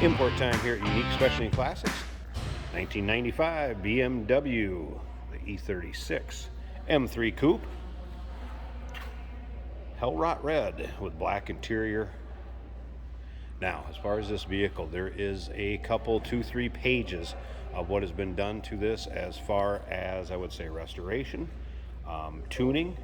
Import time here at Unique Specialty Classics. 1995 BMW, the E36 M3 Coupe. Hell Rot Red with black interior. Now, as far as this vehicle, there is a couple, 2-3 pages of what has been done to this as far as, I would say, restoration, tuning,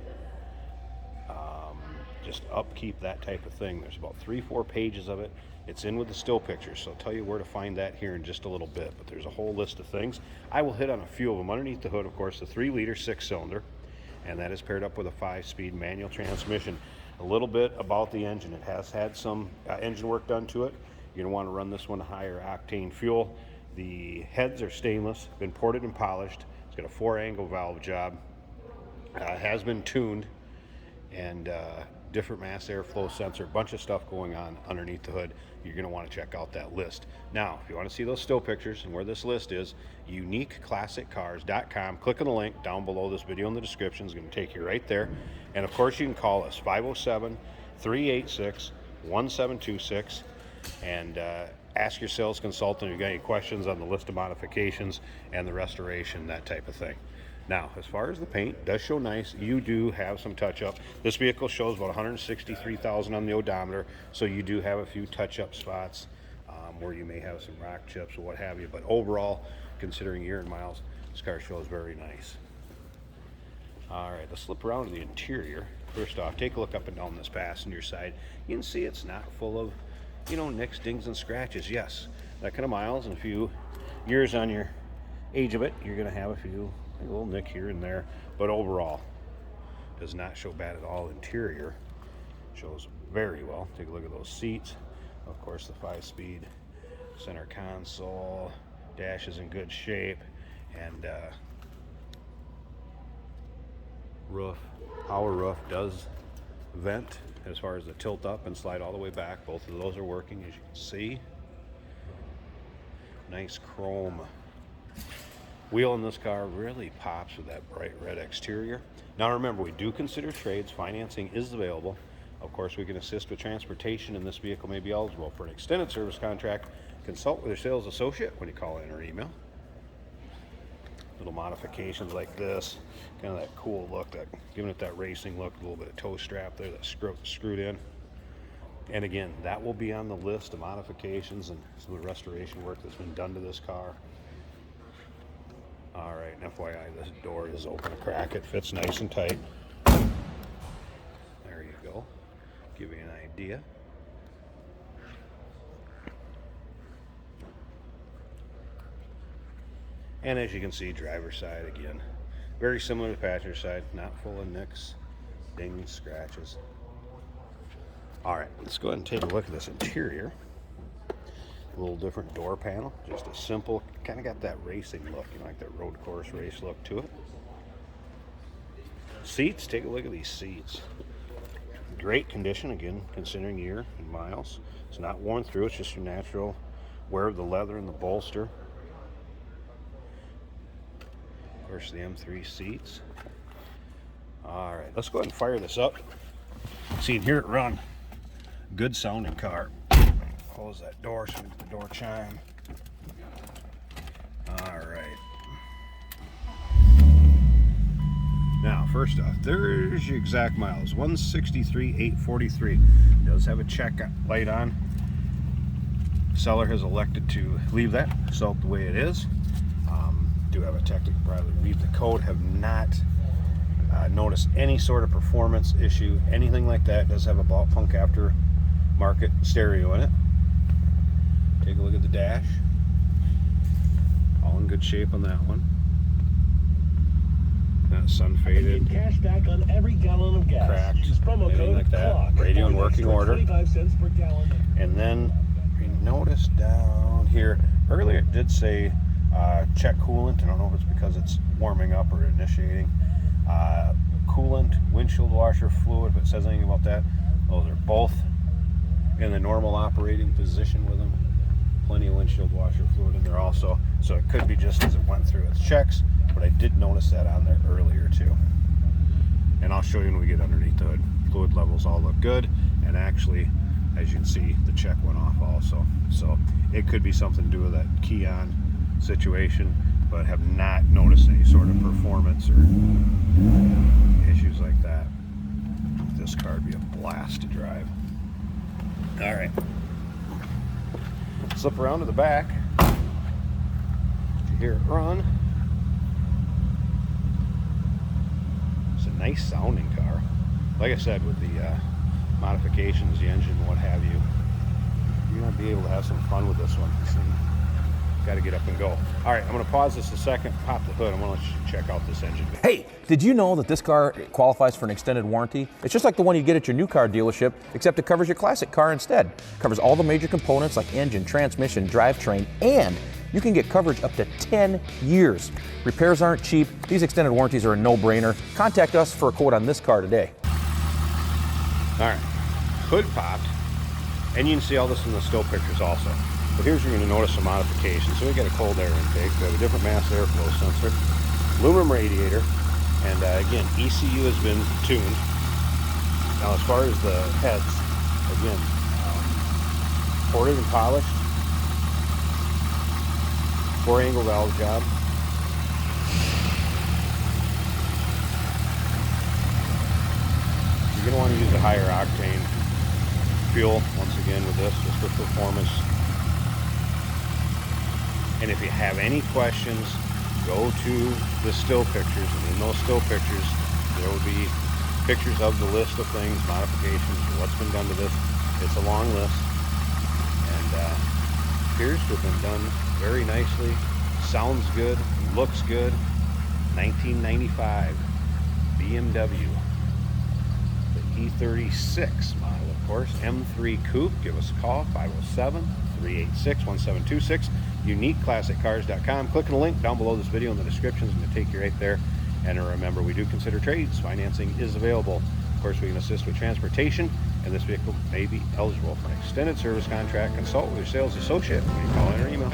just upkeep, that type of thing. There's about 3-4 pages of it. It's in with the still pictures, so I'll tell you where to find that here in just a little bit, but there's a whole list of things. I will hit on a few of them. Underneath the hood, of course, the 3-liter 6-cylinder, and that is paired up with a 5-speed manual transmission. A little bit about the engine. It has had some engine work done to it. You're going to want to run this one higher octane fuel. The heads are stainless, been ported and polished. It's got a 4-angle valve job. Has been tuned, and different mass airflow sensor, a bunch of stuff going on underneath the hood. You're going to want to check out that list. Now, if you want to see those still pictures and where this list is, uniqueclassiccars.com. Click on the link down below this video in the description. It's going to take you right there. And of course, you can call us 507-386-1726 and ask your sales consultant if you've got any questions on the list of modifications and the restoration, that type of thing. Now, as far as the paint, it does show nice. You do have some touch-up. This vehicle shows about 163,000 on the odometer, so you do have a few touch-up spots where you may have some rock chips or what have you. But overall, considering year and miles, this car shows very nice. All right, let's slip around to the interior. First off, take a look up and down this passenger side. You can see it's not full of, nicks, dings, and scratches. Yes, that kind of miles and a few years on your age of it, you're going to have a little nick here and there, but overall does not show bad at all. Interior shows very well. Take a look at those seats. Of course, the 5-speed center console. Dash is in good shape, and power roof does vent as far as the tilt up and slide all the way back. Both of those are working, as you can see. Nice chrome wheel in this car. Really pops with that bright red exterior. Now remember, we do consider trades. Financing is available. Of course, we can assist with transportation, and this vehicle may be eligible for an extended service contract. Consult with your sales associate when you call in or email. Little modifications like this, kind of that cool look, giving it that racing look, a little bit of toe strap there that's screwed in. And again, that will be on the list of modifications and some of the restoration work that's been done to this car. All right, and FYI, this door is open a crack. It fits nice and tight. There you go. Give you an idea. And as you can see, driver's side again, very similar to passenger side, not full of nicks, dings, scratches. All right, let's go ahead and take a look at this interior. A little different door panel, just a simple, kind of got that racing look, like that road course race look to it. Seats, take a look at these seats. Great condition, again, considering year and miles. It's not worn through, it's just your natural wear of the leather and the bolster. Of course, the M3 seats. All right, let's go ahead and fire this up. See and hear it run. Good sounding car. Close that door so we get the door chime. All right. Now, first off, there's your exact miles. 163,843. Does have a check light on. Seller has elected to leave that so the way it is. Do have a technical probably read the code. Have not noticed any sort of performance issue, anything like that. Does have a Punk aftermarket stereo in it. Take a look at the dash. All in good shape on that one. That sun faded. Cash back on every gallon of gas. Cracked. Use promo Anything code like that. CLOCK. Radio in working order. 25 cents per gallon. And then you notice down here, earlier it did say check coolant. I don't know if it's because it's warming up or initiating. Coolant, windshield washer fluid, if it says anything about that. Those are both in the normal operating position with them. Plenty of windshield washer fluid in there also. So it could be just as it went through its checks, but I did notice that on there earlier too. And I'll show you when we get underneath the hood. Fluid levels all look good, and actually as you can see, the check went off also. So it could be something to do with that key on situation, but have not noticed any sort of performance or issues like that. This car would be a blast to drive. All right, slip around to the back. You hear it run. It's a nice sounding car. Like I said, with the modifications, the engine, what have you, you're gonna be able to have some fun with this one. Got to get up and go. All right, I'm going to pause this a second, pop the hood. I'm going to let you check out this engine. Hey, did you know that this car qualifies for an extended warranty? It's just like the one you get at your new car dealership, except it covers your classic car instead. It covers all the major components like engine, transmission, drivetrain, and you can get coverage up to 10 years. Repairs aren't cheap. These extended warranties are a no-brainer. Contact us for a quote on this car today. All right, hood popped, and you can see all this in the still pictures also. But here's where you're going to notice some modifications. So we got a cold air intake. We have a different mass airflow sensor, aluminum radiator, and again, ECU has been tuned. Now, as far as the heads, again, ported and polished, 4-angle valve job. You're going to want to use a higher octane fuel once again with this, just for performance. And if you have any questions, go to the still pictures, and in those still pictures there will be pictures of the list of things, modifications, what's been done to this. It's a long list, and appears to have been done very nicely. Sounds good, looks good. 1995 BMW, the E36 model, of course, M3 Coupe. Give us a call, 507-386-1726. UniqueClassicCars.com. Click on the link down below this video in the description. It's going to take you right there. And remember, we do consider trades. Financing is available. Of course, we can assist with transportation, and this vehicle may be eligible for an extended service contract. Consult with your sales associate when you call in or email.